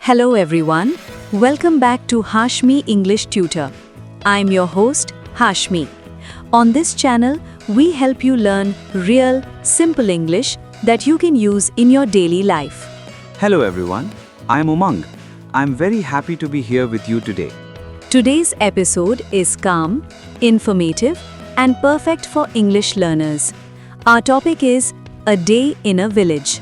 Hello everyone, welcome back to Hashmi English Tutor. I'm your host, Hashmi. On this channel, we help you learn real, simple English that you can use in your daily life. Hello everyone, I am Umang. I'm very happy to be here with you today. Today's episode is calm, informative, and perfect for English learners. Our topic is A Day in a Village.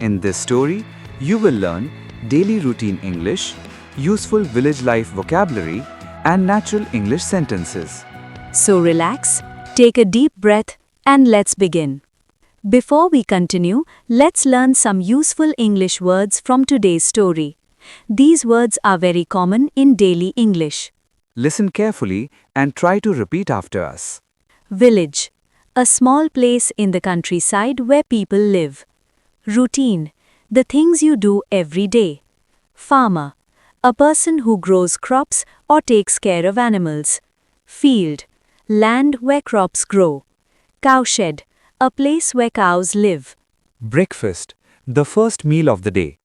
In this story, you will learn daily routine English, useful village life vocabulary, and natural English sentences. So relax, take a deep breath, and let's begin. Before we continue, let's learn some useful English words from today's story. These words are very common in daily English. Listen carefully and try to repeat after us. Village, a small place in the countryside where people live. Routine, the things you do every day. Farmer, a person who grows crops or takes care of animals. Field, land where crops grow. Cowshed, a place where cows live. Breakfast, the first meal of the day.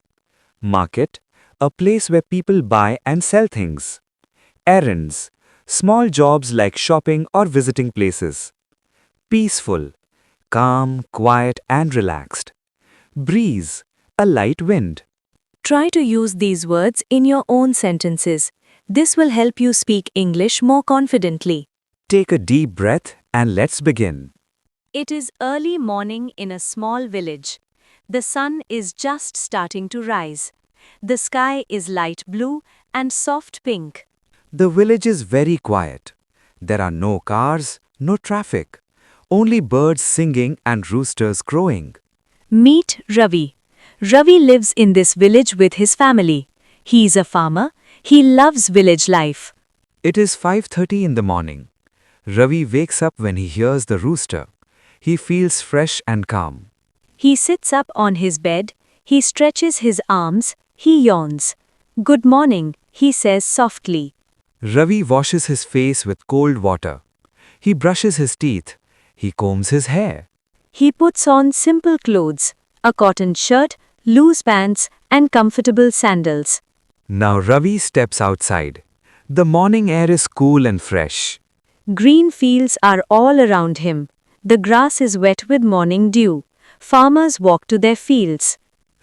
Market, a place where people buy and sell things. Errands, small jobs like shopping or visiting places. Peaceful, calm, quiet and relaxed. Breeze, a light wind. Try to use these words in your own sentences. This will help you speak English more confidently. Take a deep breath and let's begin. It is early morning in a small village. The sun is just starting to rise. The sky is light blue and soft pink. The village is very quiet. There are no cars, no traffic. Only birds singing and roosters crowing. Meet Ravi. Ravi lives in this village with his family. He is a farmer. He loves village life. It is 5:30 in the morning. Ravi wakes up when he hears the rooster. He feels fresh and calm. He sits up on his bed. He stretches his arms. He yawns. Good morning, he says softly. Ravi washes his face with cold water. He brushes his teeth. He combs his hair. He puts on simple clothes, a cotton shirt, loose pants, and comfortable sandals. Now Ravi steps outside. The morning air is cool and fresh. Green fields are all around him. The grass is wet with morning dew. Farmers walk to their fields.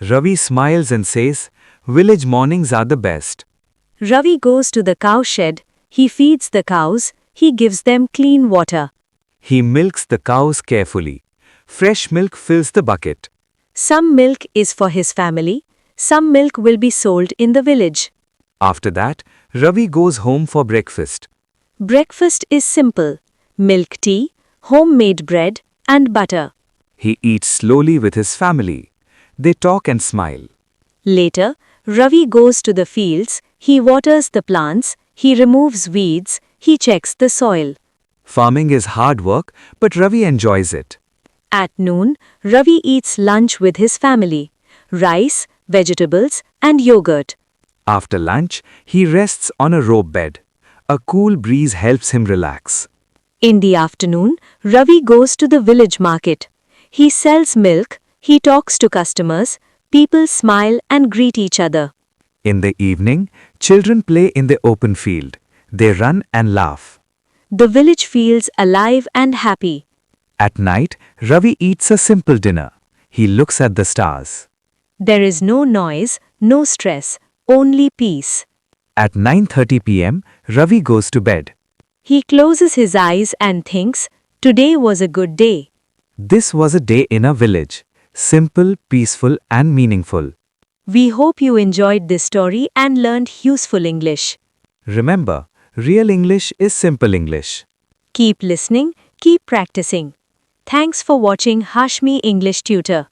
Ravi smiles and says, "Village mornings are the best." Ravi goes to the cow shed. He feeds the cows. He gives them clean water. He milks the cows carefully. Fresh milk fills the bucket. Some milk is for his family. Some milk will be sold in the village. After that, Ravi goes home for breakfast. Breakfast is simple. Milk tea, homemade bread, and butter. He eats slowly with his family. They talk and smile. Later, Ravi goes to the fields. He waters the plants. He removes weeds. He checks the soil. Farming is hard work, but Ravi enjoys it. At noon, Ravi eats lunch with his family. Rice, vegetables, and yogurt. After lunch, he rests on a rope bed. A cool breeze helps him relax. In the afternoon, Ravi goes to the village market. He sells milk. He talks to customers. People smile and greet each other. In the evening, children play in the open field. They run and laugh. The village feels alive and happy. At night, Ravi eats a simple dinner. He looks at the stars. There is no noise, no stress, only peace. At 9:30 p.m., Ravi goes to bed. He closes his eyes and thinks, today was a good day. This was a day in a village. Simple, peaceful, and meaningful. We hope you enjoyed this story and learned useful English. Remember, real English is simple English. Keep listening, keep practicing. Thanks for watching Hashmi English Tutor.